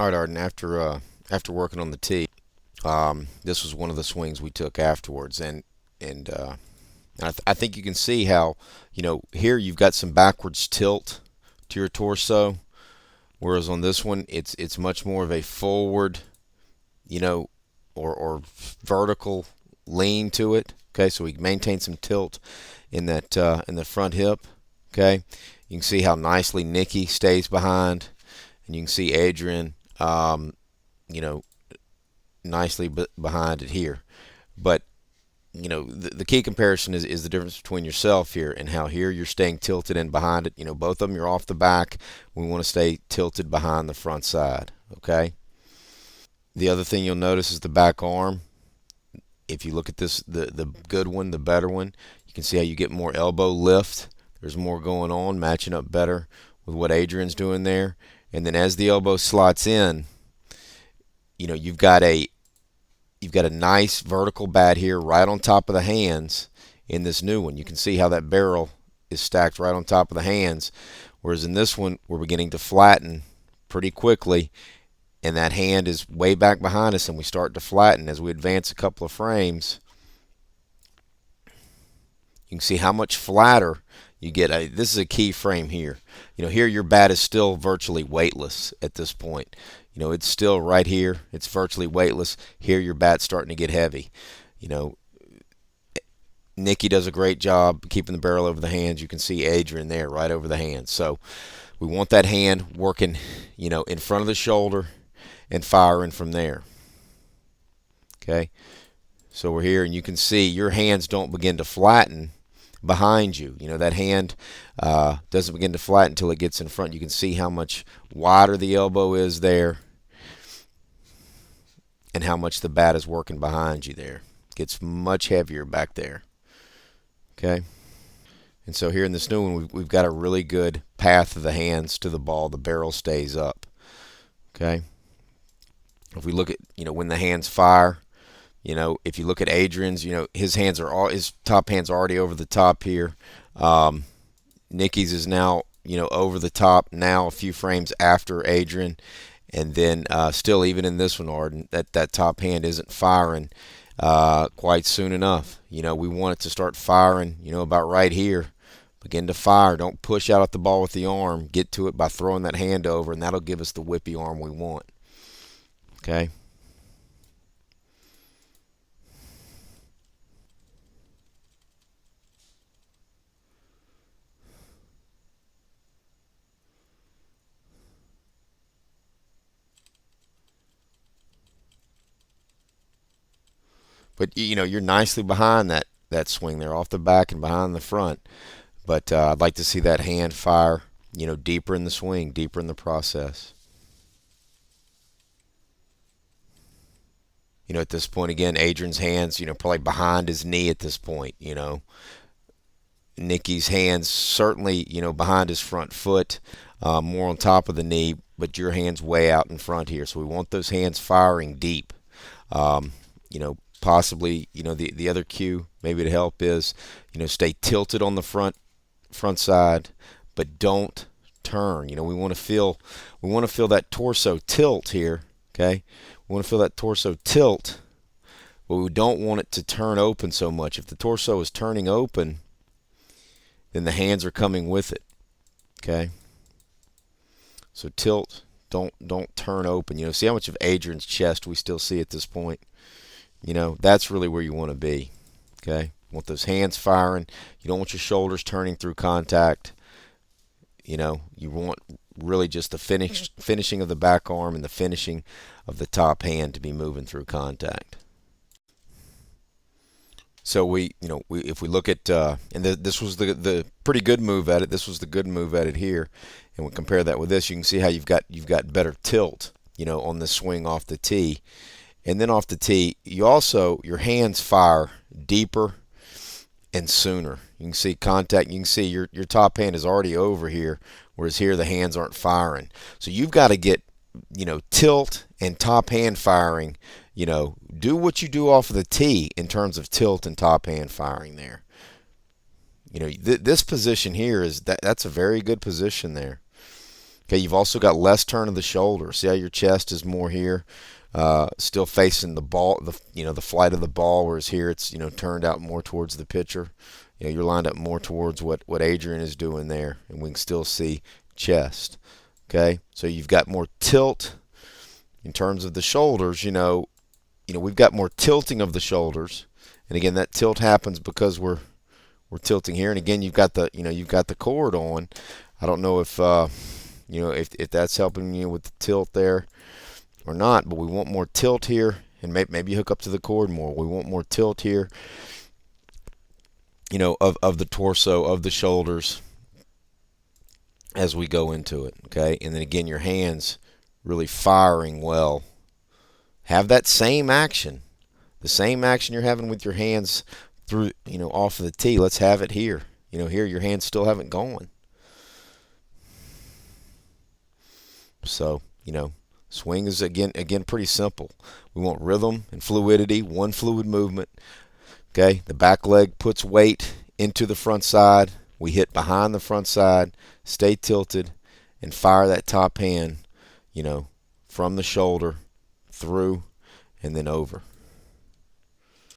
All right, Arden. After working on the tee, this was one of the swings we took afterwards, and I think you can see how here you've got some backwards tilt to your torso, whereas on this one it's much more of a forward, you know, or vertical lean to it. Okay, so we maintain some tilt in that in the front hip. Okay, you can see how nicely Nikki stays behind, and you can see Adrian, you know, nicely behind it here. But the key comparison is the difference between yourself here and how here you're staying tilted in behind it. Both of them you're off the back. We want to stay tilted behind the front side. Okay. The other thing you'll notice is the back arm. If you look at this, the good one, the better one, you can see how you get more elbow lift. There's more going on, matching up better with what Adrian's doing there. And then as the elbow slots in, you've got a nice vertical bat here right on top of the hands in this new one. You can see how that barrel is stacked right on top of the hands, whereas in this one we're beginning to flatten pretty quickly, and that hand is way back behind us, and we start to flatten as we advance a couple of frames. You can see how much flatter you get. This is a key frame here. Here your bat is still virtually weightless at this point. It's still right here. It's virtually weightless. Here your bat's starting to get heavy. Nikki does a great job keeping the barrel over the hands. You can see Adrian there right over the hands. So we want that hand working, in front of the shoulder and firing from there. Okay. So we're here, and you can see your hands don't begin to flatten behind you. That hand doesn't begin to flatten until it gets in front. You can see how much wider the elbow is there and how much the bat is working behind you there. It gets much heavier back there. Okay. And so here in this new one, we've got a really good path of the hands to the ball. The barrel stays up. Okay. If we look at, when the hands fire, if you look at Adrian's, his top hands are already over the top here. Nikki's is now, over the top now a few frames after Adrian. And then still, even in this one, Arden, that top hand isn't firing quite soon enough. We want it to start firing, about right here. Begin to fire. Don't push out at the ball with the arm. Get to it by throwing that hand over, and that'll give us the whippy arm we want. Okay. But you're nicely behind that swing there, off the back and behind the front. But I'd like to see that hand fire, deeper in the swing, deeper in the process. At this point again, Adrian's hands, probably behind his knee at this point. Nikki's hands certainly, behind his front foot, more on top of the knee, but your hands way out in front here. So we want those hands firing deep. Possibly, the other cue maybe to help is, stay tilted on the front side, but don't turn. We want to feel that torso tilt here. Okay, we want to feel that torso tilt, but we don't want it to turn open so much. If the torso is turning open, then the hands are coming with it. Okay, so tilt, don't turn open. See how much of Adrian's chest we still see at this point. That's really where you want to be. Okay, you want those hands firing. You don't want your shoulders turning through contact. You want really just the finishing of the back arm and the finishing of the top hand to be moving through contact. So if we look at and this was the pretty good move at it. This was the good move at it here, and we compare that with this. You can see how you've got better tilt, on the swing off the tee. And then off the tee, your hands fire deeper and sooner. You can see contact. You can see your top hand is already over here, whereas here the hands aren't firing. So you've got to get, tilt and top hand firing. Do what you do off of the tee in terms of tilt and top hand firing there. This position here that's a very good position there. Okay, you've also got less turn of the shoulder. See how your chest is more here, still facing the ball, the flight of the ball, whereas here it's turned out more towards the pitcher. You're lined up more towards what Adrian is doing there, and we can still see chest. Okay, so you've got more tilt in terms of the shoulders. We've got more tilting of the shoulders, and again that tilt happens because we're tilting here, and again you've got the cord on. I don't know if if that's helping you with the tilt there or not, but we want more tilt here, and maybe hook up to the cord more. We want more tilt here, of the torso, of the shoulders as we go into it. Okay, and then again your hands really firing well. Have that same action, the same action you're having with your hands through, off of the tee. Let's have it here. Here your hands still haven't gone. So, swing is again pretty simple. We want rhythm and fluidity, one fluid movement. Okay, the back leg puts weight into the front side. We hit behind the front side, stay tilted, and fire that top hand, from the shoulder through and then over.